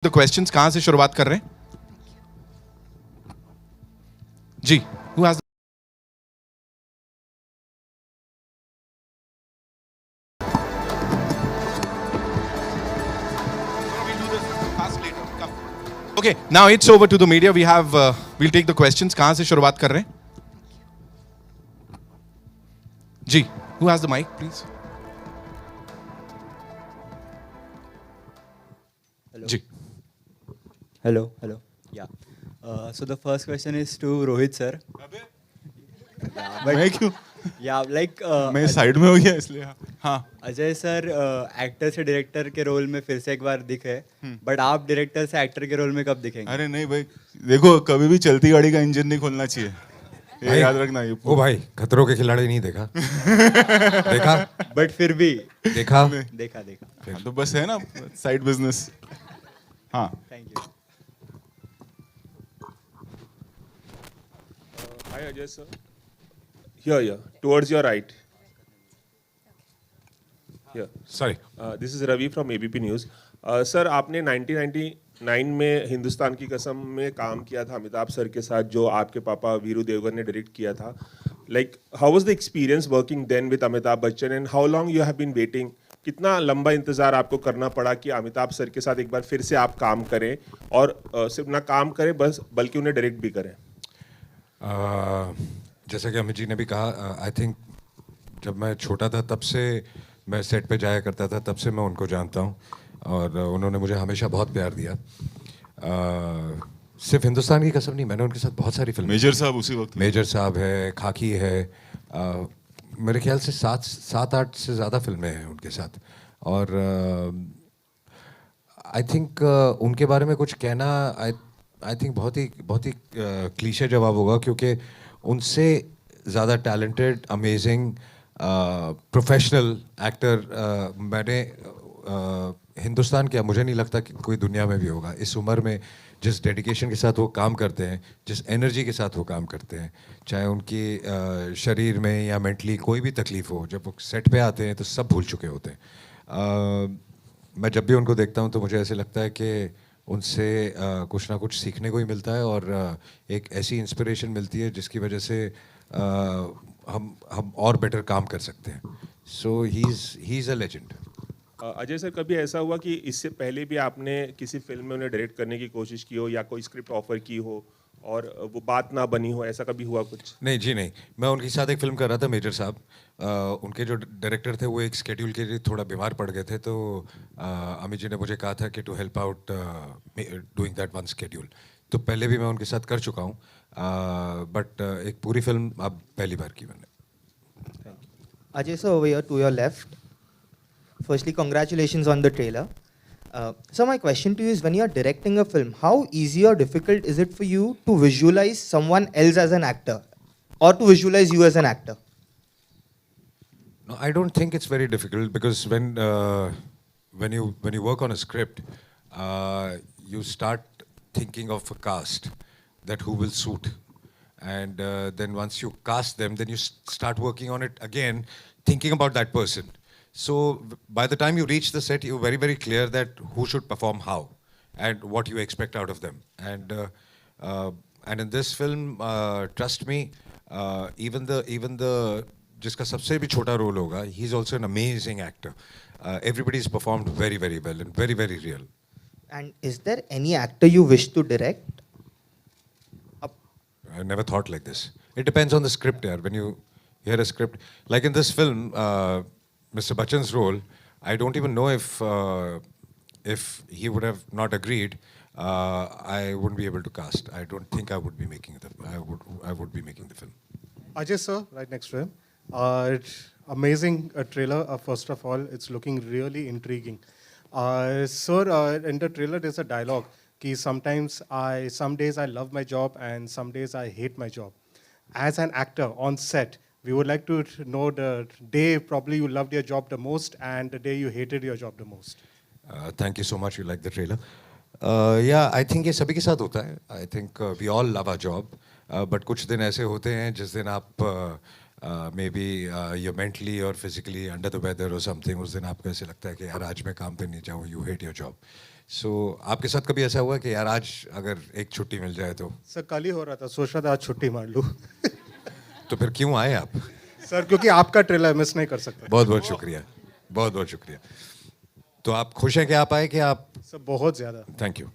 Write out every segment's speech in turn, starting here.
तो क्वेश्चंस कहां से शुरुआत कर रहे हैं जी? Who has Okay, now it's over to the media. We have we'll take the questions. कहां से शुरुआत कर रहे हैं जी? Who has the mic, please? Hello. Ji. Hello. Yeah. So the first question is to Rohit sir. मैं क्यों? Yeah, like मैं side में हो गया इसलिए हाँ. अजय सर एक्टर से डायरेक्टर के रोल में फिर से एक बार दिखे, बट आप डायरेक्टर से एक्टर के रोल में कब दिखेंगे? अरे नहीं भाई, देखो कभी भी चलती गाड़ी का इंजन नहीं खोलना चाहिए, ये याद रखना. ये ओ भाई, खतरों के खिलाड़ी नहीं देखा? देखा? बट फिर भी देखा? देखा. हाँ, तो बस है ना साइड बिजनेस. हाँ. Thank you. Hi Ajay sir. Here, towards your right. Here. Sorry. This is Ravi from ABP News. Sir आपने 1999 में हिंदुस्तान की कसम में काम किया था अमिताभ सर के साथ, जो आपके पापा वीरू देवगन ने डायरेक्ट किया था. Like, how was the experience working then with Amitabh Bachchan and how long you have been waiting? कितना लंबा इंतजार आपको करना पड़ा कि अमिताभ सर के साथ एक बार फिर से आप काम करें और सिर्फ ना काम करें बस बल्कि उन्हें डायरेक्ट भी करें? जैसा कि अमित जी ने भी कहा, आई थिंक जब मैं छोटा था तब से मैं सेट पे जाया करता था, तब से मैं उनको जानता हूँ और उन्होंने मुझे हमेशा बहुत प्यार दिया. सिर्फ हिंदुस्तान की कसम नहीं, मैंने उनके साथ बहुत सारी फिल्में. मेजर साहब उसी वक्त. मेजर साहब है, खाकी है, मेरे ख्याल से 7-8 से ज़्यादा फिल्में हैं उनके साथ. और आई थिंक उनके बारे में कुछ कहना आई थिंक बहुत ही क्लीशे जवाब होगा, क्योंकि उनसे ज़्यादा टैलेंटेड, अमेजिंग, प्रोफेशनल एक्टर मैंने हिंदुस्तान क्या, मुझे नहीं लगता कि कोई दुनिया में भी होगा. इस उम्र में जिस डेडिकेशन के साथ वो काम करते हैं, जिस एनर्जी के साथ वो काम करते हैं, चाहे उनकी शरीर में या मेंटली कोई भी तकलीफ़ हो, जब वो सेट पे आते हैं तो सब भूल चुके होते हैं. मैं जब भी उनको देखता हूँ तो मुझे ऐसे लगता है कि उनसे कुछ ना कुछ सीखने को ही मिलता है और एक ऐसी इंस्पिरेशन मिलती है जिसकी वजह से हम और बेटर काम कर सकते हैं. So he is a legend. Ajay sir, कभी ऐसा हुआ कि इससे पहले भी आपने किसी फिल्म में उन्हें डायरेक्ट करने की कोशिश की हो या कोई स्क्रिप्ट ऑफर की हो और वो बात ना बनी हो, ऐसा कभी हुआ कुछ? नहीं जी, नहीं. मैं उनके साथ एक फिल्म कर रहा था, मेजर साहब. उनके जो डायरेक्टर थे वो एक स्केड्यूल के लिए थोड़ा बीमार पड़ गए थे, तो अमित जी ने मुझे कहा था कि to help out doing that one schedule. तो पहले भी मैं उनके साथ कर चुका हूँ, बट एक पूरी फिल्म अब पहली बार की मैंने. Ajay, so over here to your left. Firstly, congratulations on the trailer. So my question to you is, when you are directing a film, how easy or difficult is it for you to visualize someone else as an actor, or to visualize you as an actor? No, I don't think it's very difficult, because when you work on a script, you start thinking of a cast that who will suit, and then once you cast them, then you start working on it again, thinking about that person. So by the time you reach the set, you're very, very clear that who should perform how and what you expect out of them. And in this film, trust me, even the जिसका सबसे भी छोटा role होगा, he's also an amazing actor. Everybody's performed very, very well and very, very real. And is there any actor you wish to direct? I never thought like this. It depends on the script, yaar. When you hear a script, like in this film, Mr. Bachchan's role, I don't even know if he would have not agreed, I wouldn't be able to cast. I don't think I would be making I would be making the film. Ajay sir, right next to him. It's amazing trailer. First of all, it's looking really intriguing. Sir, in the trailer there's a dialogue कि some days I love my job and some days I hate my job. As an actor on set, we would like to know the day probably you loved your job the most and the day you hated your job the most. Thank you so much. You like the trailer? Yeah, I think ये सभी के साथ होता है. I think we all love our job, but कुछ दिन ऐसे होते हैं जिस दिन आप maybe you're mentally or physically under the weather or something. उस दिन आपको ऐसे लगता है कि यार आज मैं काम पे नहीं जाऊँ. You hate your job. सो आपके साथ कभी ऐसा हुआ कि यार आज अगर एक छुट्टी मिल जाए तो सर कल ही हो रहा था, सोच रहा था आज छुट्टी मार लूँ तो फिर क्यों आए आप? सर क्योंकि आपका ट्रेलर मिस नहीं कर सकता। बहुत बहुत शुक्रिया, बहुत बहुत शुक्रिया। तो आप खुश हैं कि आप आए कि आप? सर बहुत ज़्यादा। Thank you.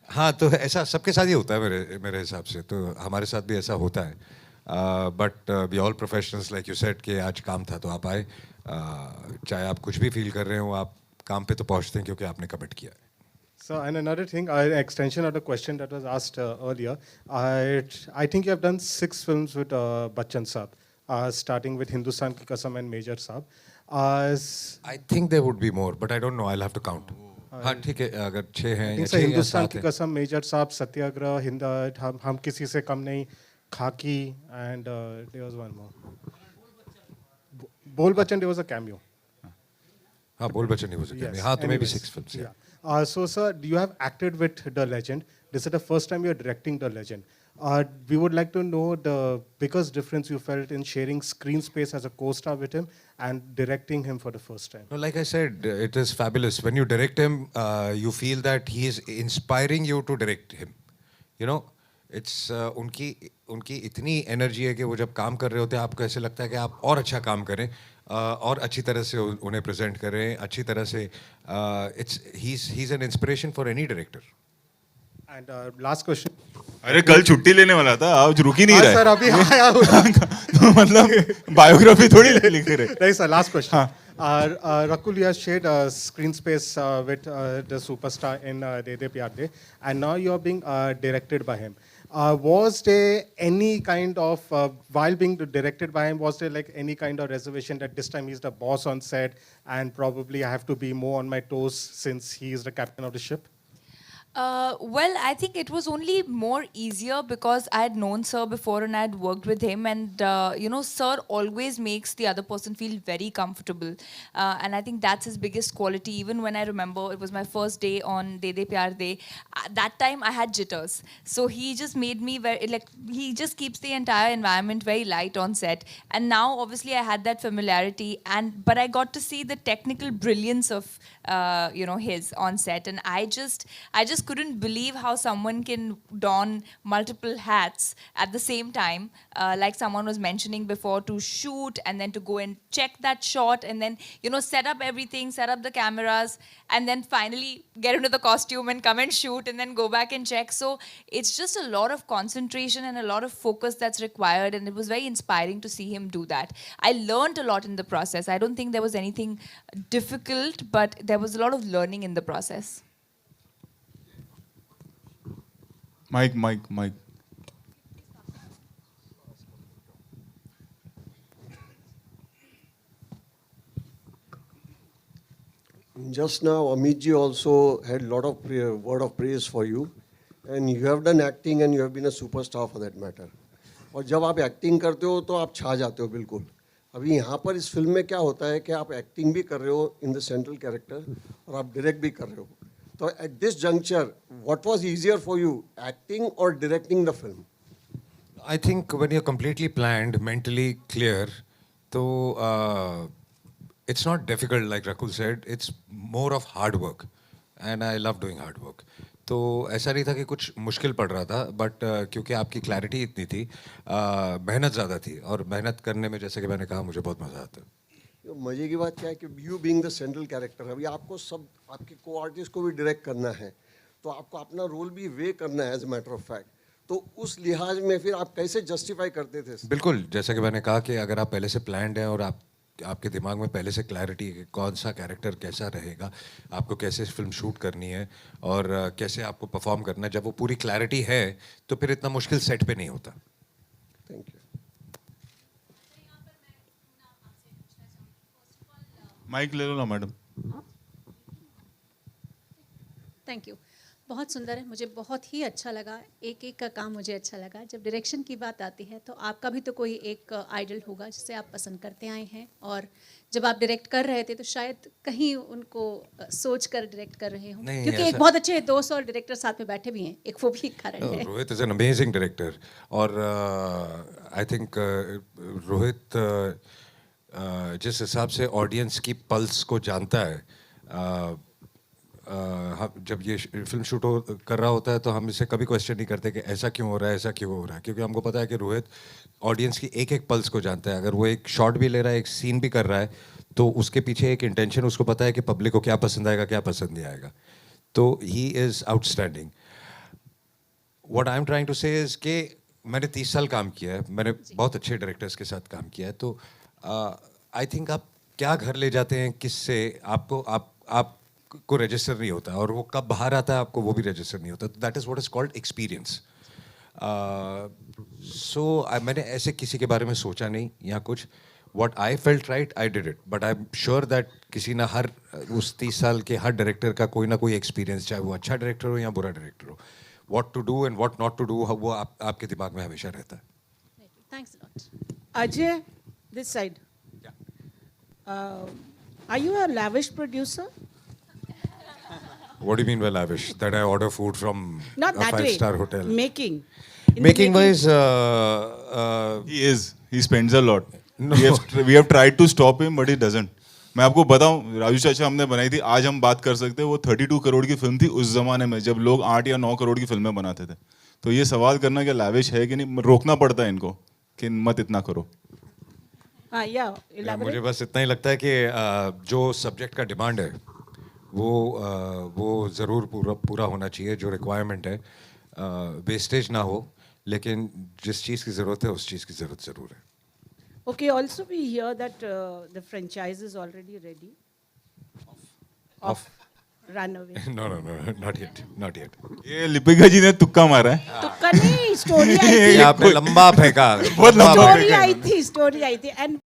हाँ, तो ऐसा सबके साथ ही होता है मेरे मेरे हिसाब से, तो हमारे साथ भी ऐसा होता है। But we all professionals, like you said कि आज काम था तो आप आए। चाहे आप कुछ भी फील कर रहे हो, आप काम पे तो पहुंचते हैं क्योंकि आपने कमिट किया है। So, and another thing, extension of the question that was asked earlier, I think you have done 6 films with Bachchan Saab, starting with Hindustan Ki Kasam and Major Saab. I think there would be more, but I don't know, I will have to count. हाँ ठीक है, अगर 6 हैं या 6 या हिंदुस्तान 7 की हैं। कसम, मेजर साहब, सत्याग्रह, हम किसी से कम नहीं, Khakee, and there was one more, Bol Bachchan, there was a cameo. हाँ, बोल बच्चन ही हो सकते हैं। हाँ, तो maybe 6 films. Yeah. So, sir, you have acted with the legend. This is the first time you are directing the legend. We would like to know the biggest difference you felt in sharing screen space as a co-star with him and directing him for the first time. No, like I said, it is fabulous. When you direct him, you feel that he is inspiring you to direct him. You know, it's उनकी इतनी energy है कि वो जब काम कर रहे होते हैं आपको ऐसे लगता है कि आप और अच्छा काम करें, और अच्छी तरह से उन्हें प्रेजेंट करें, अच्छी तरह से। he's an inspiration for any director. And last question. अरे कल छुट्टी लेने वाला था, आज रुक ही नहीं रहा है। सर अभी आया हूँ। तो मतलब बायोग्राफी थोड़ी लिख रहे। नहीं sir, last question. Rakul, you have shared screen space with the superstar in De De Pyar De, and now you are being directed by him. Was there any kind of, while being directed by him, was there like any kind of reservation that this time he's the boss on set and probably I have to be more on my toes since he is the captain of the ship? Well, I think it was only more easier because I had known Sir before and I had worked with him, and Sir always makes the other person feel very comfortable, and I think that's his biggest quality. Even when I remember it was my first day on De De Pyar De, that time I had jitters, so he just made me very, like, he just keeps the entire environment very light on set. And now obviously I had that familiarity, but I got to see the technical brilliance of his on set, and I just couldn't believe how someone can don multiple hats at the same time, like someone was mentioning before, to shoot and then to go and check that shot and then set up everything, set up the cameras, and then finally get into the costume and come and shoot and then go back and check. So it's just a lot of concentration and a lot of focus that's required, and it was very inspiring to see him do that. I learned a lot in the process. I don't think there was anything difficult, but there was a lot of learning in the process. Mike. Just now, Amit ji also had a lot of word of praise for you, and you have done acting and you have been a superstar for that matter. और जब आप acting करते हो तो आप छा जाते हो बिल्कुल। अभी यहाँ पर इस फिल्म में क्या होता है कि आप एक्टिंग भी कर रहे हो इन द सेंट्रल कैरेक्टर और आप डायरेक्ट भी कर रहे हो। तो at this juncture what was easier for you, acting और directing the film? I think when you're completely planned, mentally clear, so it's not difficult, like Rakul said. It's more of hard work, and I love doing hard work. तो ऐसा नहीं था कि कुछ मुश्किल पड़ रहा था, बट क्योंकि आपकी क्लैरिटी इतनी थी, मेहनत ज़्यादा थी, और मेहनत करने में जैसे कि मैंने कहा मुझे बहुत मज़ा आता है। मज़े की बात क्या है कि you being the central character, अभी आपको सब आपके को आर्टिस्ट को भी डायरेक्ट करना है, तो आपको अपना रोल भी वे करना है as a matter of fact. तो उस लिहाज में फिर आप कैसे जस्टिफाई करते थे? बिल्कुल, जैसा कि मैंने कहा कि अगर आप पहले से प्लान्ड हैं और आपके दिमाग में पहले से क्लैरिटी है कि कौन सा कैरेक्टर कैसा रहेगा, आपको कैसे फिल्म शूट करनी है और कैसे आपको परफॉर्म करना है, जब वो पूरी क्लैरिटी है तो फिर इतना मुश्किल सेट पे नहीं होता। Thank you. माइक ले लो ना मैडम। Thank you. बहुत सुंदर है, मुझे बहुत ही अच्छा लगा, एक एक का काम मुझे अच्छा लगा। जब डायरेक्शन की बात आती है तो आपका भी तो कोई एक आइडल होगा जिसे आप पसंद करते आए हैं, और जब आप डायरेक्ट कर रहे थे तो शायद कहीं उनको सोच कर डायरेक्ट कर रहे हो, क्योंकि एक बहुत अच्छे दोस्त और डायरेक्टर साथ में बैठे भी हैं, एक वो भी कारण है। Rohit is an amazing director, और आई थिंक रोहित जिस हिसाब से ऑडियंस की पल्स को जानता है, जब ये फिल्म शूट कर रहा होता है तो हम इसे कभी क्वेश्चन नहीं करते कि ऐसा क्यों हो रहा है, ऐसा क्यों हो रहा है, क्योंकि हमको पता है कि रोहित ऑडियंस की एक एक पल्स को जानता है. अगर वो एक शॉट भी ले रहा है, एक सीन भी कर रहा है, तो उसके पीछे एक इंटेंशन, उसको पता है कि पब्लिक को क्या पसंद आएगा, क्या पसंद नहीं आएगा. तो he is outstanding. What I am trying to say is कि मैंने 30 साल काम किया है, मैंने बहुत अच्छे डायरेक्टर्स के साथ काम किया है. तो आई थिंक आप क्या घर ले जाते हैं किससे, आपको रजिस्टर नहीं होता, और वो कब बाहर आता है आपको वो भी रजिस्टर नहीं होता. That is what is called experience. So मैंने ऐसे किसी के बारे में सोचा नहीं या कुछ. What I felt right, I did it. But I'm sure that किसी ना हर उस 30 साल के हर डायरेक्टर का कोई ना कोई एक्सपीरियंस, चाहे वो अच्छा डायरेक्टर हो या बुरा डायरेक्टर हो, what to do and what not to do, वो आपके दिमाग में हमेशा रहता है. Thanks a lot. Ajay, this side. Are you a lavish producer? What do you mean by lavish? That I order food from Not a that way. 5-star hotel? Making. In the Making wise, He is. He spends a lot. We have tried to stop him, but he doesn't. मैं आपको बताऊं, राजू चाचा हमने बनाई थी, आज हम बात कर सकते हैं, वो 32 करोड़ की फिल्म थी उस जमाने में जब लोग 8 या 9 करोड़ की फिल्में बनाते थे. तो ये सवाल करना कि लाविश है कि नहीं, रोकना पड़ता है इनको कि मत इतना करो. Yeah, elaborate. मुझे बस इतना ही लगता है कि जो सब्जेक्ट का डिमांड है वो ज़रूर पूरा होना चाहिए. जो रिक्वायरमेंट है, वेस्टेज ना हो, लेकिन जिस चीज़ की ज़रूरत है उस चीज़ की ज़रूरत ज़रूर है. Okay, also we hear that the franchise is already ready. Of Runaway. No, not yet. ये लिपिका जी ने तुक्का मारा है. तो कनी स्टोरी आई ये थी. आपने लंबा फेंका. स्टोरी आई थी and